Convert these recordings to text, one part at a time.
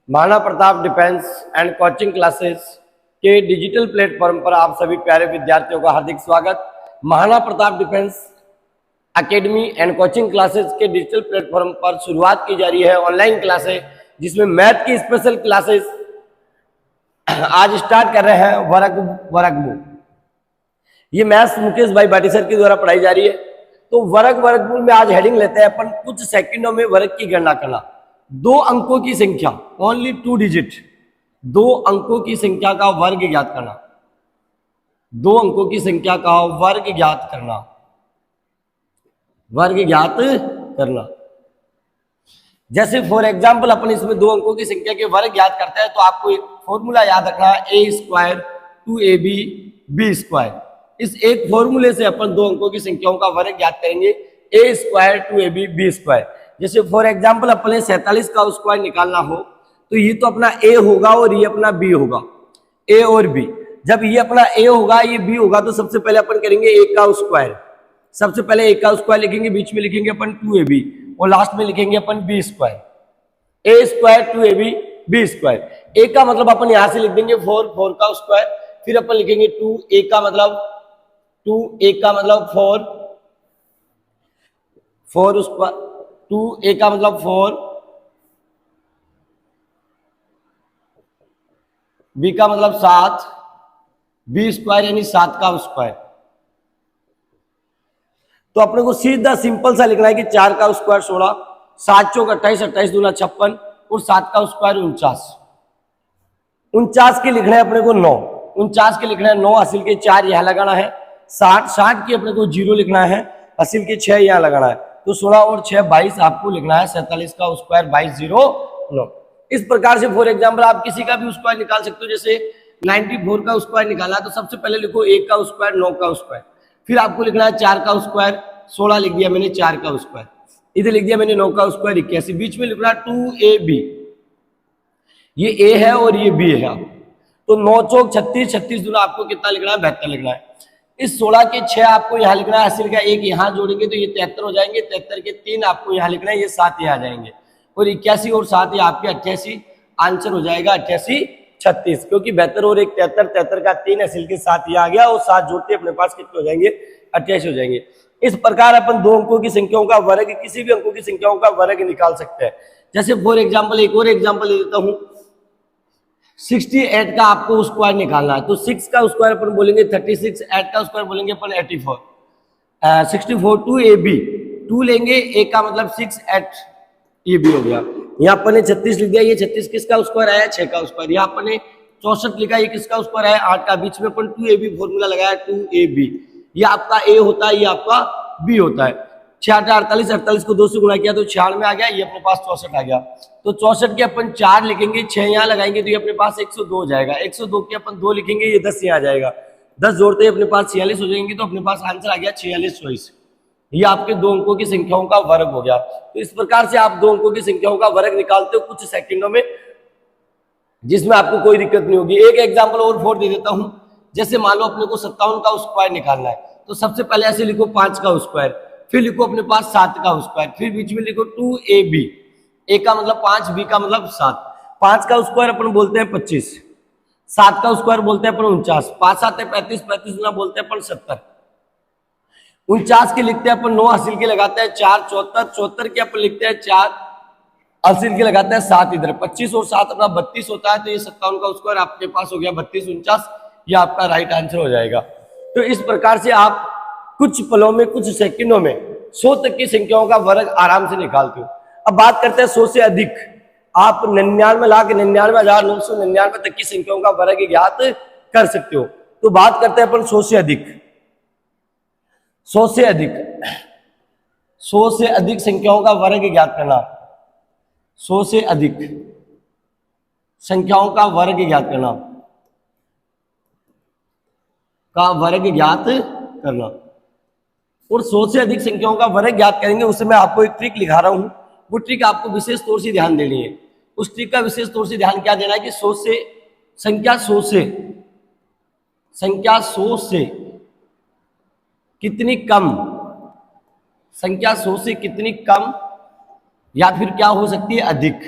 Maharana Pratap defence and coaching classes के digital platform पर आप सभी प्यारे विद्यार्थियों का हार्दिक स्वागत। Maharana Pratap defence academy and coaching classes के डिजिटल प्लेटफॉर्म पर शुरुआत की जा रही है ऑनलाइन क्लासेस, जिसमें मैथ की स्पेशल क्लासेस आज स्टार्ट कर रहे हैं। वर्गमूल ये मैथ्स मुकेश भाई भाटी सर के द्वारा पढ़ाई जा रही है। तो वर्गमूल में आज हेडिंग लेते हैं अपन, कुछ सेकंडों में वर्ग की गणना करना। 2 अंकों की संख्या, ओनली 2 डिजिट, 2 अंकों की संख्या का वर्ग ज्ञात करना। 2 अंकों की संख्या का वर्ग ज्ञात करना, वर्ग ज्ञात करना। जैसे फॉर एग्जाम्पल अपन इसमें 2 अंकों की संख्या के वर्ग ज्ञात करते हैं, तो आपको एक फॉर्मूला याद रखना है, a² 2ab b²। इस एक फॉर्मूले से अपन 2 अंकों की संख्याओं का वर्ग ज्ञात करेंगे, a² 2ab b²। जैसे फॉर एग्जाम्पल अपने 47 का स्क्वायर निकालना हो, तो ये तो अपना a होगा और ये अपना b होगा, a और b। जब ये अपना a होगा, ये b होगा, तो सबसे पहले अपन करेंगे a का स्क्वायर। सबसे पहले a का स्क्वायर लिखेंगे, बीच में लिखेंगे अपन 2ab और लास्ट में लिखेंगे अपन b²। a² 2ab b²। a का मतलब अपन यहां से लिख देंगे 4 का स्क्वायर, फिर अपन लिखेंगे 2, a का मतलब 2, a का मतलब 4 स्क्वायर, 2 a का मतलब 4, b का मतलब 7, b² यानी 7 का स्क्वायर। तो अपने को सीधा सिंपल सा लिखना है कि 4 का स्क्वायर 16, 7 चौक 28, 28 दूना 56 और 7 का स्क्वायर 49। 49 के लिखना है अपने को 9, 49 के लिखना है 9, हासिल के 4 यहां लगाना है। 60 की अपने को 0 लिखना है, हासिल के 6 यहां लगाना है। तो 16 और 6 22 आपको लिखना है। 47 का स्क्वायर 22 0 9। इस प्रकार से फॉर एग्जाम्पल आप किसी का भी स्क्वायर निकाल सकते हो। जैसे 94 का स्क्वायर निकाला, तो सबसे पहले लिखो 1 का स्क्वायर 9 का स्क्वायर, फिर आपको लिखना है 4 का स्क्वायर 16 लिख दिया मैंने, 4 का स्क्वायर इधर लिख दिया मैंने, 9 का स्क्वायर 81, बीच में लिखना 2ab। ये a है और ये b है। तो 9 चौक 36, 36 दूना आपको कितना लिखना है, 72 लिखना है। इस 16 के 6 आपको यहाँ लिखना है, हासिल का 1 यहाँ जोड़ेंगे तो ये 73 हो जाएंगे। 73 के 3 आपको यहाँ लिखना है, ये 7 यहाँ आ जाएंगे और 81 और 7 ये आपके 88। आंसर हो जाएगा 88 36, क्योंकि 72 और 1 73, 73 का 3 हासिल के 7 ये आ गया और 7 जोड़ते अपने पास कितने हो जाएंगे, 88 हो जाएंगे। इस प्रकार अपन 2 अंकों की संख्याओं का वर्ग, किसी भी अंकों की संख्याओं का वर्ग निकाल सकते हैं। जैसे फॉर एग्जाम्पल एक और एग्जाम्पल ले लेता हूं, 68 का आपको स्क्वायर निकालना है। तो 6 का स्क्वायर अपन बोलेंगे 36, 8 का स्क्वायर बोलेंगे अपन 84। 64 2ab, 2 लेंगे, a का मतलब 6, 8 ये भी हो गया। यहाँ अपन ने 36 लिख दिया, ये 36 किसका स्क्वायर आया, 6 का स्क्वायर। यहाँ अपन ने 64 लिखा, ये किसका स्क्वायर आया, 8 का। बीच में अपन 2ab फॉर्मूला लगाया, 2ab। ये आपका a होता है, ये आपका b होता है। 6 48, 48 को 2 से गुणा किया तो 96 आ गया, ये अपने पास 64 आ गया। तो 64 के अपन 4 लिखेंगे, 6 यहाँ लगाएंगे तो ये अपने पास 102 हो जाएगा। 102 के अपन 2 लिखेंगे, ये 10 यहाँ आ जाएगा। 10 जोड़ते ही अपने पास 46 हो जाएंगे, तो अपने पास आंसर आ गया 46 24। ये आपके 2 अंकों की संख्याओं का वर्ग हो गया। तो इस प्रकार से आप 2 अंकों की संख्याओं का वर्ग निकालते हो कुछ सेकंडों में, जिसमें आपको कोई दिक्कत नहीं होगी। एक एग्जांपल और 4 दे देता हूं। जैसे मान लो अपने को 57 का स्क्वायर निकालना है, तो सबसे पहले ऐसे लिखो 5 का स्क्वायर, फिर लिखो अपने पास 7 का स्क्वायर, फिर बीच में लिखो 2ab। a का मतलब 5, b का मतलब 7। 5 का स्क्वायर अपन बोलते हैं 25, 7 का स्क्वायर बोलते हैं अपन 49, 5 7 35, 35 गुना बोलते हैं अपन 70। 49 के लिखते हैं अपन 9, हासिल के लगाते हैं 4, 74, 74 के अपन लिखते हैं 4, हासिल के लगाते हैं 7 इधर। 25 और 7 अपना 32 होता है, तो ये 57 का स्क्वायर आपके पास हो गया 32 49, ये आपका राइट आंसर हो जाएगा। तो इस प्रकार से आप कुछ पलों में, कुछ सेकंडों में 100 तक की संख्याओं का वर्ग आराम से निकालते हो। अब बात करते हैं 100 से अधिक। आप 99,99,999 तक की संख्याओं का वर्ग ज्ञात कर सकते हो। तो बात करते हैं अपन 100 से अधिक। 100 से अधिक, 100 से अधिक संख्याओं का वर्ग ज्ञात करना। 100 से अधिक संख्याओं का वर्ग ज्ञात करना, का वर्ग ज्ञात करना। और 100 से अधिक संख्याओं का वर्ग ज्ञात करेंगे, उससे मैं आपको एक ट्रिक लिखा रहा हूं। वो ट्रिक आपको विशेष तौर से ध्यान देनी है। उस ट्रिक का विशेष तौर से ध्यान क्या देना है कि 100 से संख्या 100 से कितनी कम, संख्या 100 से कितनी कम या फिर क्या हो सकती है, अधिक।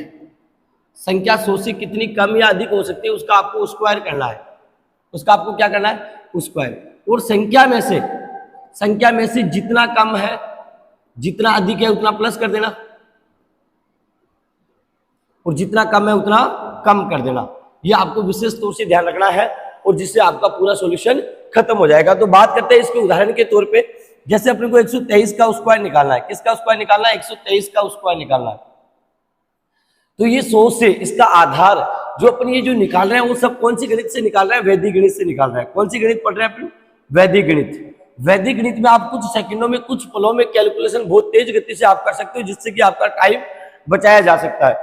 संख्या 100 से कितनी कम या अधिक हो सकती है उसका आपको स्क्वायर करना है, उसका आपको क्या करना है, स्क्वायर। और संख्या में से जितना कम है, जितना अधिक है उतना प्लस कर देना, और जितना कम है उतना कम कर देना। ये आपको विशेष तौर से ध्यान रखना है, और जिससे आपका पूरा सॉल्यूशन खत्म हो जाएगा। तो बात करते हैं इसके उदाहरण के तौर पे, जैसे अपने को 123 का स्क्वायर निकालना है। किसका स्क्वायर निकालना है? 123 का स्क्वायर निकालना है। तो ये 100 से इसका आधार जो अपन ये जो निकाल रहे हैं वो सब कौन सी गणित से निकाल रहे हैं? वैदिक गणित से निकाल रहे हैं। कौन सी गणित पढ़ रहे हैं अपन? वैदिक गणित। वैदिक गणित में आप कुछ सेकंडों में, कुछ पलों में कैलकुलेशन बहुत तेज गति से आप कर सकते हो, जिससे कि आपका टाइम बचाया जा सकता है।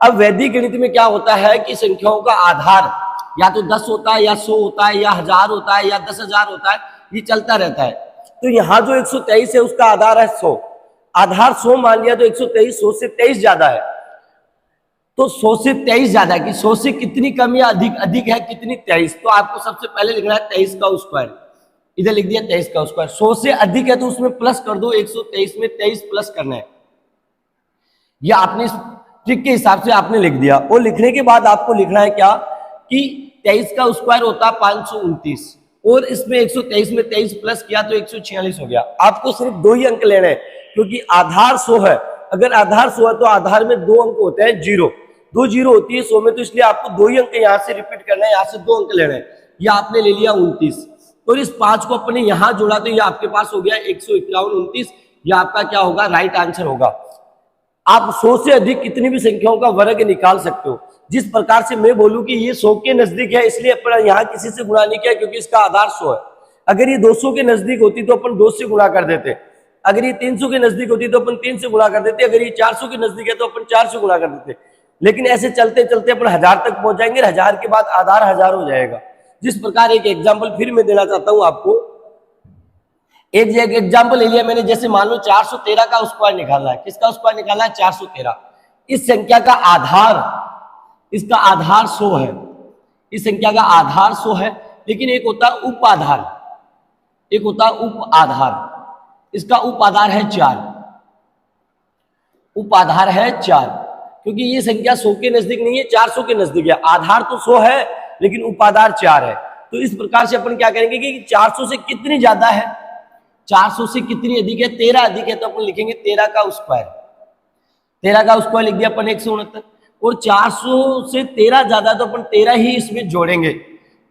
अब वैदिक गणित में क्या होता है कि संख्याओं का आधार या तो 10 होता है, या 100 होता है, या 1000 होता है, या 10,000 होता है, ये चलता रहता है। तो यहाँ जो 123 है उसका आधार है 100, आधार 100 मान लिया, तो 123 100 से 23 ज्यादा है। तो 100 से 23 ज्यादा है कि 100 से कितनी कम या अधिक? अधिक है कितनी? 23। तो आपको सबसे पहले लिखना है 23 का स्क्वायर। इधर लिख दिया 23 का स्क्वायर। 100 से अधिक है तो उसमें प्लस कर दो, 123 में 23 प्लस करना है। यह आपने ट्रिक के हिसाब से आपने लिख दिया। और लिखने के बाद आपको लिखना है क्या कि 23 का स्क्वायर होता है 529, और इसमें 123 में 23 प्लस किया तो 146 हो गया। आपको सिर्फ 2 ही अंक लेने हैं, क्योंकि आधार 100 है। अगर आधार 100 है तो आधार में 2 अंक होते हैं, 0 2 0 होती है 100 में, तो इसलिए आपको 2 ही अंक यहाँ से रिपीट करना है, यहाँ से 2 अंक लेना है। ये आपने ले लिया 29, और इस 5 को अपने यहाँ जोड़ा तो ये आपके पास हो गया 151 29। ये आपका क्या होगा? राइट आंसर होगा। आप 100 से अधिक कितनी भी संख्याओं का वर्ग निकाल सकते हो। जिस प्रकार से मैं बोलूं कि ये 100 के नजदीक है, इसलिए अपन यहाँ किसी से गुणा नहीं किया, क्योंकि इसका आधार 100 है। अगर ये 200 के नजदीक होती तो अपन 2 से गुणा कर देते। अगर ये 300 के नजदीक होती तो अपन 3 से गुणा कर देते। अगर ये 400 के नजदीक है तो अपन 4 से गुणा कर देते। लेकिन ऐसे चलते चलते अपन 1000 तक पहुंच जाएंगे, 1000 के बाद आधार 1000 हो जाएगा। जिस प्रकार एक एग्जाम्पल फिर मैं देना चाहता हूं आपको। एक एग्जाम्पल ले लिया मैंने, जैसे मान लो 413 का स्क्वायर निकालना है। किसका स्क्वायर निकालना है? 413। इस संख्या का आधार, इसका आधार 100 है। इस संख्या का आधार 100 है, लेकिन एक होता है उप आधार, एक होता है उप आधार। इसका उप आधार है 4, उप आधार है 4, क्योंकि ये संख्या 100 के नजदीक नहीं है, 400 के नजदीक है। आधार तो 100 है लेकिन उपाधार 4 है। तो इस प्रकार से अपन क्या करेंगे कि 400 से कितनी ज्यादा है, 400 से कितनी अधिक है? 13 अधिक है, तो अपन लिखेंगे 13 का स्क्वायर। 13 का स्क्वायर लिख दिया अपन 169। और 400 से 13 ज्यादा तो अपन 13 ही इसमें जोड़ेंगे,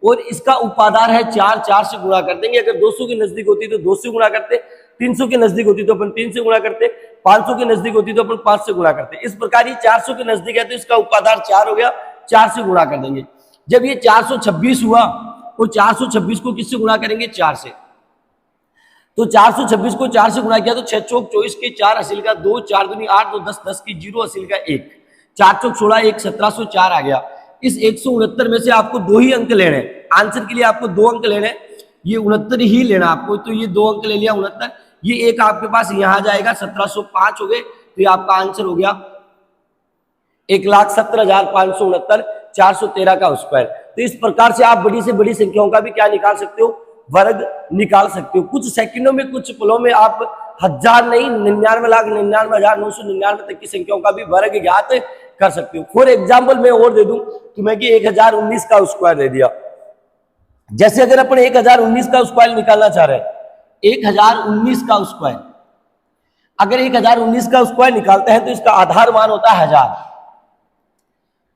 और इसका उपाधार है 4, 4 से गुणा कर देंगे। अगर 200 के नजदीक होती तो 2 से गुणा करते, 300 के नजदीक होती तो अपन 3 से गुणा करते, 500 के नजदीक होती तो अपन 5 से गुणा करते। इस प्रकार ये 400 के नजदीक है तो इसका उपाधार 4 हो गया, 4 से गुणा कर देंगे। जब ये 426 हुआ, और 426 को किससे गुणा करेंगे? 4 से। तो 426 को 4 से गुणा किया तो 6 चौक 24 के 4 हासिल का 2, 4 दूनी 8, 2 10, 10 की 0 हासिल का 1, 4 चौक 16, 1 1704 आ गया। इस 169 में से आपको 2 ही अंक लेने हैं। आंसर के लिए आपको 2 अंक लेने हैं, ये 69 ही लेना आपको। तो ये 2 अंक ले लिया 69, ये एक आपके पास यहाँ जाएगा 1705 हो गए। तो ये आपका आंसर हो गया 1,17,569, 413 का स्क्वायर। तो इस प्रकार से आप बड़ी से बड़ी संख्याओं का भी क्या निकाल सकते हो? वर्ग निकाल सकते हो। कुछ सेकंडों में, कुछ पलों में आप 1000 नहीं 99,99,999 तक की संख्याओं का भी वर्ग ज्ञात कर सकते हो। फॉर एग्जाम्पल मैं और दे दूं तुम्हें कि 1019 का स्क्वायर दे दिया। जैसे अगर अपन 1019 का स्क्वायर निकालना चाह रहे हैं, 1019 का स्क्वायर, अगर 1019 का स्क्वायर निकालते हैं तो इसका आधार मान होता है 1000।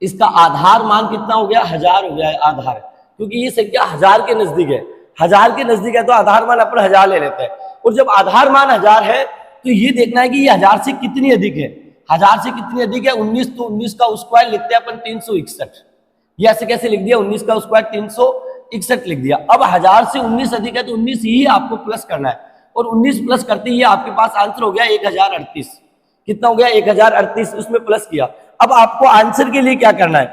इसका आधार मान कितना हो गया? 1000 हो गया है आधार, क्योंकि ये संख्या 1000 के नजदीक है। 1000 के नजदीक है तो आधार मान अपन 1000 ले लेते हैं। और जब आधार मान 1000 है तो ये देखना है कि ये 1000 से कितनी अधिक है। 1000 से कितनी अधिक है? 19। तो 19 का स्क्वायर लिखते हैं अपन 361। ये ऐसे कैसे लिख दिया? 19 का स्क्वायर 361 लिख दिया। अब 1000 से 19 अधिक है तो 19 ही आपको प्लस करना है, और 19 प्लस करते ही आपके पास आंसर हो गया 1038। कितना हो गया? 1038। उसमें प्लस किया। अब आपको आंसर के लिए क्या करना है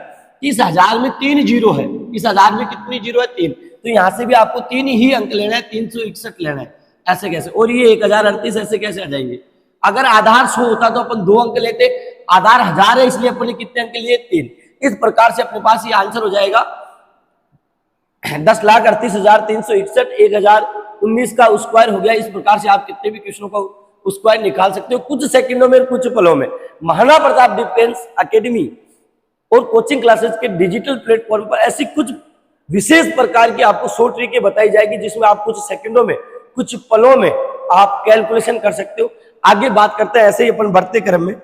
कि इस 1000 में 3 जीरो है। इस 1000 में कितनी जीरो है? 3। तो यहां से भी आपको 3 ही अंक लेना है, 361 लेना है। ऐसे कैसे? और ये 1038 ऐसे कैसे आ जाएंगे? अगर आधार 100 होता तो अपन 2 अंक लेते, आधार 1000 है इसलिए अपन ने कितने अंक लिए? 3। इस प्रकार से अपने पास ये आंसर हो जाएगा 10,38,361, 1019 का स्क्वायर हो गया। इस प्रकार से आप कितने भी क्वेश्चनों का स्क्वायर निकाल सकते हो, कुछ सेकंडों में, कुछ पलों में। महाराणा प्रताप डिफेंस एकेडमी और कोचिंग क्लासेस के डिजिटल प्लेटफॉर्म पर ऐसी कुछ विशेष प्रकार की आपको शॉर्ट ट्रिक बताई जाएगी जिसमें आप कुछ सेकंडों में, कुछ पलों में आप कैलकुलेशन कर सकते हो। आगे बात करते हैं ऐसे ही अपन बढ़ते क्रम में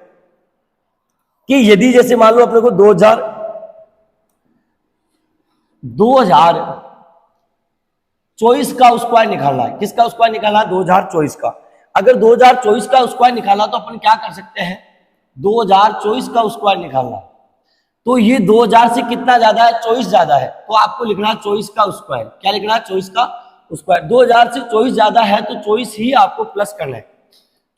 कि यदि जैसे मान लो अपने को 2024 का स्क्वायर निकालना है। किसका स्क्वायर निकालना है? 2024 का। अगर 2024 का स्क्वायर निकालना तो अपन क्या कर सकते हैं? 2024 का स्क्वायर निकालना, तो ये 2000 से कितना ज्यादा है? 24 ज्यादा है, तो आपको लिखना है 24 का स्क्वायर। क्या लिखना है? 24 का स्क्वायर। 2000 से 24 ज्यादा है तो 24 ही आपको प्लस करना है।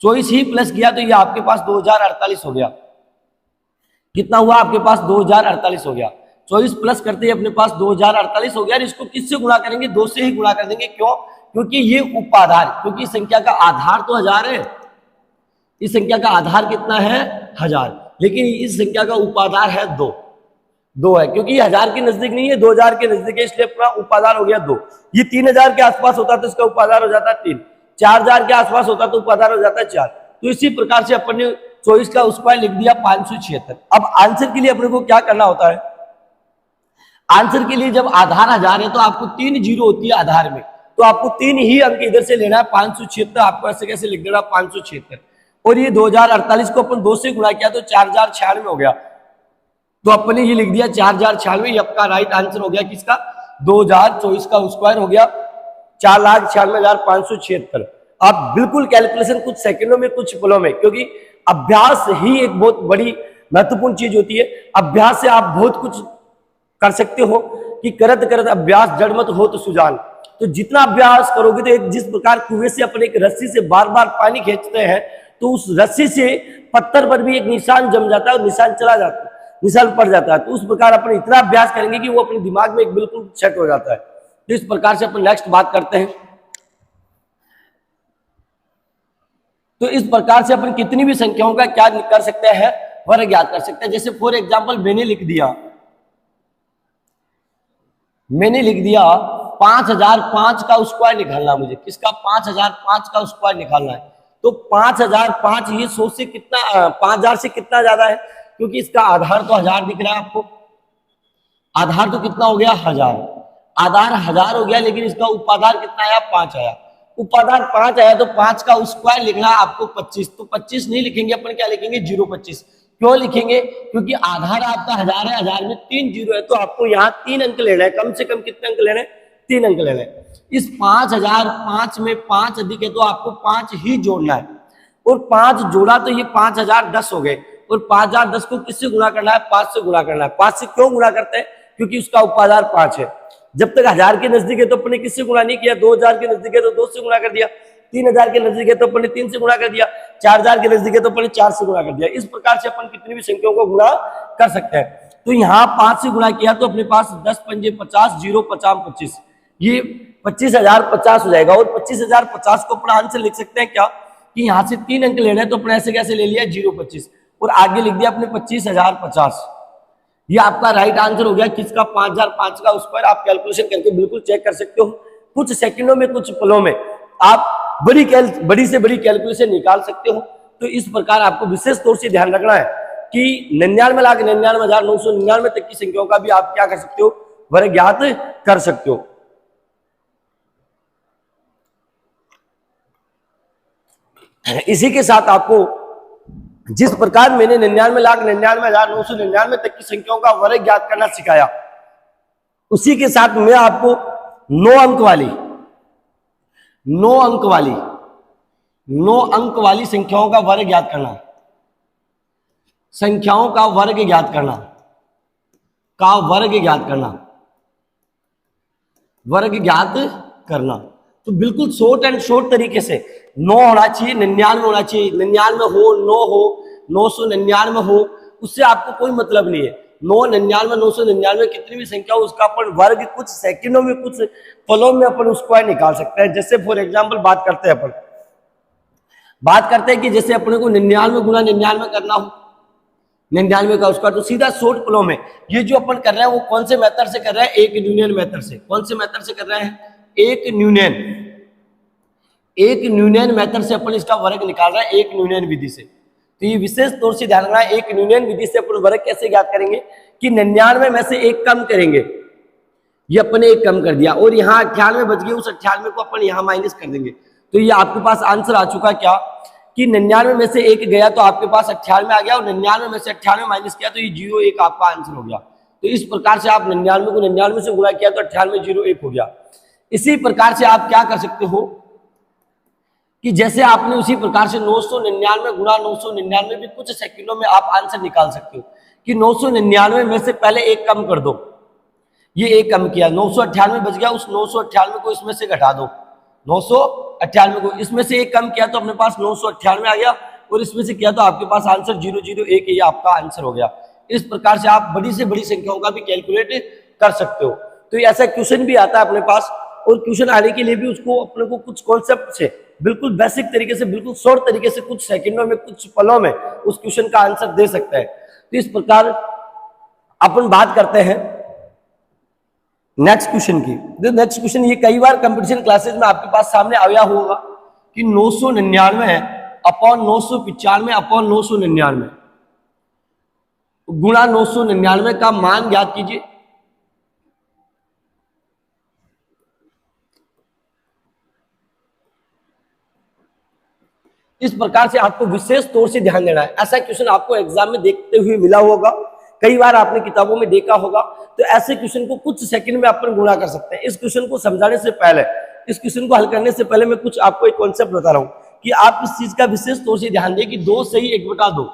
24 ही प्लस किया तो ये आपके पास 2048 हो गया। कितना हुआ आपके पास? 2048 हो गया। 24 प्लस करते ही अपने पास 2048 हो गया। इसको किससे गुणा करेंगे? 2 से ही गुणा कर देंगे। क्यों? क्योंकि ये उपाधार, क्योंकि इस संख्या का आधार तो 1000 है। इस संख्या का आधार कितना है? 1000, लेकिन इस संख्या का उपाधार है 2 है, क्योंकि 1000 के नजदीक नहीं है, 2000 के नजदीक है, इसलिए अपना उपाधार हो गया 2। ये 3000 के आसपास होता तो इसका उपाधार हो जाता 3। 4000 के आसपास होता तो उपाधार हो जाता 4। तो इसी प्रकार से अपन ने 24 का स्क्वायर लिख दिया 576। अब आंसर के लिए अपने को क्या करना होता है? आंसर के लिए जब आधार 1000 है तो आपको 3 जीरो होती है आधार में, तो आपको 3 ही अंक इधर से लेना है। 576 आपको ऐसे कैसे लिख देना? 576। और ये 2048 को अपन 2 से गुणा किया तो 4096 हो गया, तो अपन ने ये लिख दिया 4096। ये आपका राइट आंसर हो गया किसका? 2024 का स्क्वायर हो गया 4,96,576। आप बिल्कुल कैलकुलेशन कुछ सेकंडों में, कुछ पलों में, क्योंकि अभ्यास ही एक बहुत बड़ी महत्वपूर्ण चीज होती है। अभ्यास से आप बहुत कुछ कर सकते हो कि करत करत अभ्यास जड़ मत हो तो सुजान। तो जितना अभ्यास करोगे तो एक जिस प्रकार कुएं से अपन एक रस्सी से बार बार पानी खींचते हैं तो उस रस्सी से पत्थर पर भी एक निशान जम जाता है और निशान चला जाता है, निशान पड़ जाता है। तो उस प्रकार अपन इतना अभ्यास करेंगे कि वो अपने दिमाग में एक बिल्कुल सेट हो जाता है। तो इस प्रकार से अपन नेक्स्ट बात करते हैं। तो इस प्रकार से अपन कितनी भी संख्याओं का क्या कर सकते हैं? वर्ग ज्ञात कर सकते हैं। जैसे फॉर एग्जाम्पल मैंने लिख दिया 5005 का स्क्वायर निकालना मुझे। किसका? 5005 का स्क्वायर निकालना है। तो 5005 ये 100 से कितना, 5000 से कितना ज्यादा है? क्योंकि इसका आधार तो 1000 दिख रहा है आपको। आधार तो कितना हो गया? 1000। आधार 1000 हो गया, लेकिन इसका उपाधार कितना आया? 5 आया। उपाधार 5 आया तो 5 का स्क्वायर लिखना है आपको 25। तो 25 नहीं लिखेंगे अपन, क्या लिखेंगे? 025। क्यों लिखेंगे? क्योंकि आधार आपका 1000 है, 1000 में 3 जीरो है, तो आपको यहाँ 3 अंक लेना है। कम से कम कितने अंक लेने? 3 अंक लेने। इस 5005 में 5 अधिक है तो आपको 5 ही जोड़ना है, और 5 जोड़ा तो ये 5010 हो गए। और 5010 को किससे गुणा करना है? 5 से गुणा करना है। 5 से क्यों गुणा करते हैं? क्योंकि उसका उपाधार 5 है। जब तक 1000 के नजदीक है तो अपने किससे गुणा नहीं किया? 2000 के नजदीक है तो 2 से गुणा कर दिया। 3000 के नजदीक है तो अपने 3 से गुणा कर दिया। 4000 के नजदीक है तो अपने 4 से गुणा कर दिया। इस प्रकार से अपन कितनी भी संख्याओं को गुणा कर सकते हैं। तो यहाँ 5 से गुणा किया तो अपने पास 10 पंजे 50, 0 50 25, ये 25,050 हो जाएगा। और 25,050 को अपना आंसर लिख सकते हैं क्या? कि यहाँ से 3 अंक लेना है तो अपने ऐसे कैसे ले लिया? 025, और आगे लिख दिया अपने 25,050। ये आपका राइट आंसर हो गया किसका? 5005 का स्क्वायर। आप कैलकुलेशन करके बिल्कुल चेक कर सकते हो। कुछ सेकंडों में, कुछ पलों में आप बड़ी से बड़ी कैलकुलेशन निकाल सकते हो। तो इस प्रकार आपको विशेष तौर से ध्यान रखना है कि 99,99,999 तक की संख्याओं का भी आप क्या कर सकते हो? वर्ग ज्ञात कर सकते हो। इसी के साथ आपको जिस प्रकार मैंने 99,99,999 तक की संख्याओं का वर्ग ज्ञात करना सिखाया, उसी के साथ मैं आपको 9 अंक वाली संख्याओं का वर्ग ज्ञात करना, संख्याओं का वर्ग ज्ञात करना, वर्ग ज्ञात करना। तो बिल्कुल शॉर्ट तरीके से 9 होना चाहिए, 99 होना चाहिए, 99 हो, 9 हो, 999 हो, उससे आपको कोई मतलब नहीं है। 999, 999 कितनी भी संख्या हो उसका अपन वर्ग कुछ सेकंडों में, कुछ पलों में अपन उसको निकाल सकते हैं। जैसे फॉर एग्जांपल बात करते हैं कि जैसे अपने को 99 गुना 99 करना हो, 99 का उसका, तो सीधा शॉर्ट पलों में ये जो अपन कर रहे हैं वो कौन से मेथड से कर रहे हैं? एक न्यूनियन मेथड से। कौन से मेथड से कर रहे हैं? एक न्यूनियन मेथड से अपन इसका वर्ग निकाल रहे हैं, एक न्यूनियन विधि से। तो ये विशेष तौर से ध्यान रखना, एक यूनियन विधि से अपन वर्ग कैसे ज्ञात करेंगे कि 99 में से एक कम करेंगे, ये अपने एक कम कर दिया और यहाँ 98 बच गए, उस 98 को अपन यहाँ माइनस कर देंगे। तो ये आपके पास आंसर आ चुका क्या कि 99 में से एक गया तो आपके पास 98 आ गया और 99 में से 98 माइनस किया तो ये 01 आपका आंसर हो गया। तो इस प्रकार से आप 99 को 99 से गुणा किया तो 98 01 हो गया। इसी प्रकार से आप क्या कर सकते हो कि जैसे आपने उसी प्रकार से 999 गुणा 999 भी कुछ सेकंडों में आप आंसर निकाल सकते हो कि 999 में से पहले एक कम कर दो, ये एक कम किया, 998 बच गया, उस 998 को इसमें से घटा दो, 998 को इसमें से एक कम किया तो अपने पास 998 आ गया और इसमें से किया तो आपके पास आंसर 001, ये आपका आंसर हो गया। इस प्रकार से आप बड़ी से बड़ी संख्याओं का भी कैलकुलेट कर सकते हो। तो ऐसा क्वेश्चन भी आता है अपने पास और क्वेश्चन आने के लिए भी उसको अपने को कुछ कॉन्सेप्ट से बिल्कुल बेसिक तरीके से, बिल्कुल शॉर्ट तरीके से, कुछ सेकंडों में, कुछ पलों में उस क्वेश्चन का आंसर दे सकता है। तो इस प्रकार अपन बात करते हैं नेक्स्ट क्वेश्चन की। नेक्स्ट क्वेश्चन ये कई बार कंपटीशन क्लासेस में आपके पास सामने आया होगा कि 999 अपॉन 995 अपॉन 999 गुणा 999 का मान ज्ञात कीजिए। इस प्रकार से आपको विशेष तौर से ध्यान देना है। ऐसा क्वेश्चन आपको एग्जाम में देखते हुए मिला होगा, कई बार आपने किताबों में देखा होगा। तो ऐसे क्वेश्चन को कुछ सेकंड में अपन गुणा कर सकते हैं। इस क्वेश्चन को समझाने से पहले, इस क्वेश्चन को हल करने से पहले मैं कुछ आपको एक कॉन्सेप्ट बता रहा हूं कि आप इस चीज का विशेष तौर से ध्यान दें कि 2 सही 1/2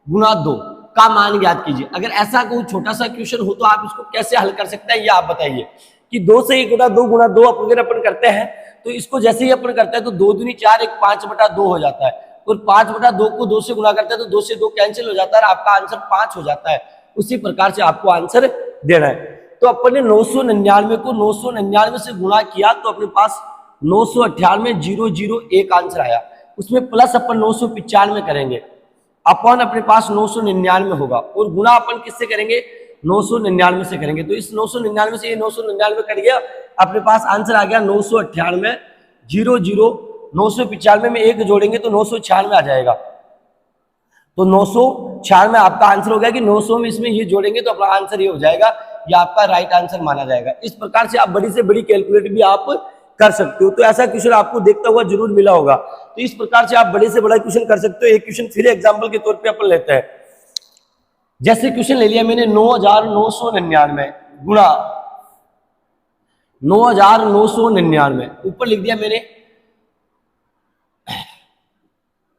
गुणा 2 का मान ज्ञात कीजिए। अगर ऐसा कोई छोटा सा क्वेश्चन हो तो आप इसको कैसे हल कर सकते हैं, ये आप बताइए कि 2 से 1/2 गुणा 2 अगर अपन करते हैं तो इसको जैसे ही अपन करते हैं तो 2 दूनी 4, 1 5/2 हो जाता है और 5/2 को 2 से गुणा करते हैं तो 2 से 2 कैंसिल हो जाता है और आपका आंसर 5 हो जाता है। उसी प्रकार से आपको आंसर देना है। तो अपन ने 999 को 999 से गुणा किया तो अपने पास 998,001 आंसर आया। उसमें प्लस अपन 995 करेंगे, अपॉन अपने पास 999 होगा और गुणा अपन किससे करेंगे, 999 से करेंगे। तो इस 999 से ये 999 कट गया, अपने पास आंसर आ गया 998 00 995 में एक जोड़ेंगे तो 996 आ जाएगा। तो 996 आपका आंसर हो गया कि 900 में इसमें ये जोड़ेंगे तो अपना आंसर ये हो जाएगा, ये आपका राइट आंसर माना जाएगा। इस प्रकार से आप बड़ी से बड़ी कैलकुलेट भी आप कर सकते हो। तो ऐसा क्वेश्चन आपको देखता हुआ जरूर मिला होगा। तो इस प्रकार से आप बड़े से बड़ा क्वेश्चन कर सकते हो। एक क्वेश्चन फिर एग्जांपल के तौर पे अपन लेते हैं। जैसे क्वेश्चन ले लिया मैंने 9,999 गुणा 9,999, ऊपर लिख दिया मैंने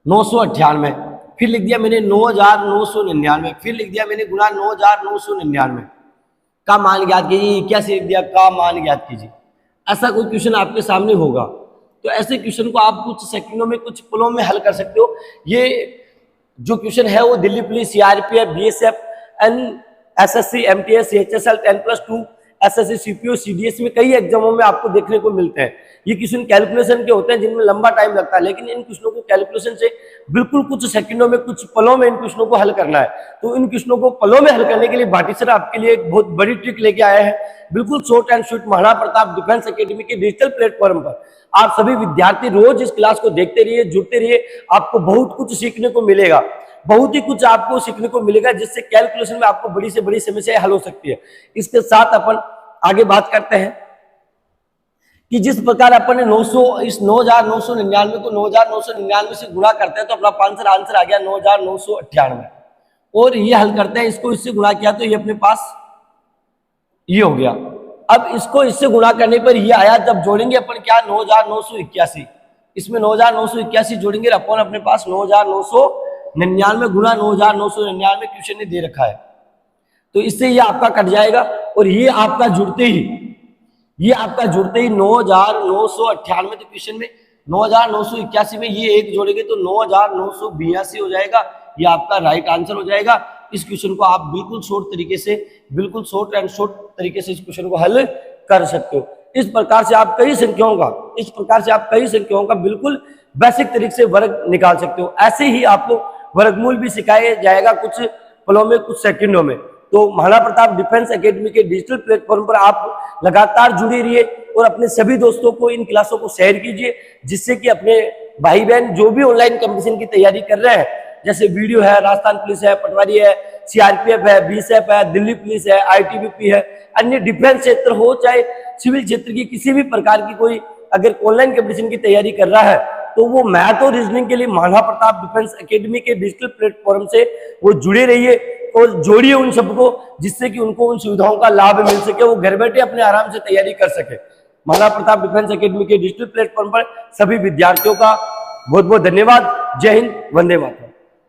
998, फिर लिख दिया मैंने 9,999, फिर लिख दिया मैंने गुणा 9,999 का मान ज्ञात कीजिए। क्या से लिख दिया, का मान ज्ञात कीजिए। ऐसा कोई क्वेश्चन आपके सामने होगा तो ऐसे क्वेश्चन को आप कुछ सेकंडों में, कुछ पलों में हल कर सकते हो। ये जो क्वेश्चन है वो Delhi police, CRPF, BSF, SSC, MTS, CHSL, 10+2, SSC, CPO, CDS में कई एग्जामों में आपको देखने को मिलते हैं। ये क्वेश्चन कैलकुलेशन के होते हैं जिनमें लंबा टाइम लगता है, लेकिन इन क्वेश्चनों को कैलकुलेशन से बिल्कुल कुछ सेकंडों में, कुछ पलों में इन क्वेश्चनों को हल करना है। तो इन क्वेश्चनों को पलों में हल करने के लिए भाटी सर आपके लिए एक बहुत बड़ी ट्रिक लेके आए हैं। बिल्कुल short and sweet, Maharana Pratap defence academy के डिजिटल प्लेटफॉर्म पर आप सभी विद्यार्थी रोज इस क्लास को देखते रहिए, जुड़ते रहिए। आपको बहुत कुछ सीखने को मिलेगा, बहुत ही कुछ आपको सीखने को मिलेगा, जिससे कैलकुलेशन में आपको बड़ी से बड़ी समस्याएं हल हो सकती है। इसके साथ अपन आगे बात करते हैं कि जिस प्रकार अपन ने 9,999 को 9,999 से गुणा करते हैं तो अपना आंसर आ गया 9,998 और ये हल करते हैं, इसको इससे गुणा किया तो ये अपने पास ये हो गया। अब इसको इससे गुणा करने पर ये आया, जब जोड़ेंगे अपन क्या 9,981, इसमें 9,981 जोड़ेंगे अपन अपने पास 9,999 गुणा 9,999 क्वेश्चन ने दे रखा है। तो इससे ये आपका कट जाएगा और ये आपका जुड़ते ही 9,998 तो क्वेश्चन में 9,981 में ये एक जोड़ेंगे तो 9,982 हो जाएगा। ये आपका राइट आंसर हो जाएगा। इस क्वेश्चन को आप बिल्कुल शॉर्ट तरीके से, बिल्कुल शॉर्ट एंड शॉर्ट तरीके से इस क्वेश्चन को हल कर सकते हो। इस प्रकार से आप कई संख्याओं का बिल्कुल बेसिक तरीके से वर्ग निकाल सकते हो। ऐसे ही आपको वर्गमूल भी सिखाया जाएगा कुछ पलों में, कुछ सेकंडों में। तो महाराणा प्रताप डिफेंस एकेडमी के डिजिटल प्लेटफॉर्म पर आप लगातार जुड़े रहिए और अपने सभी दोस्तों को इन क्लासों को शेयर कीजिए, जिससे कि अपने भाई बहन जो भी ऑनलाइन कंपटीशन की तैयारी कर रहे हैं जैसे वीडियो है, राजस्थान पुलिस है, पटवारी है, सीआरपीएफ है, बीएसएफ है, दिल्ली पुलिस है, आईटीबीपी है, अन्य डिफेंस क्षेत्र हो चाहे सिविल क्षेत्र की किसी भी प्रकार की कोई अगर ऑनलाइन कंपटीशन की तैयारी कर रहा है तो वो मैथ और रीजनिंग के लिए महाराणा प्रताप डिफेंस एकेडमी के डिजिटल प्लेटफॉर्म से वो जुड़े रहिए और जोड़िए उन सबको, जिससे कि उनको उन सुविधाओं का लाभ मिल सके, वो घर बैठे अपने आराम से तैयारी कर सके। महाराणा प्रताप डिफेंस एकेडमी के डिजिटल प्लेटफॉर्म पर सभी विद्यार्थियों का बहुत बहुत धन्यवाद। जय हिंद, वंदे मातरम।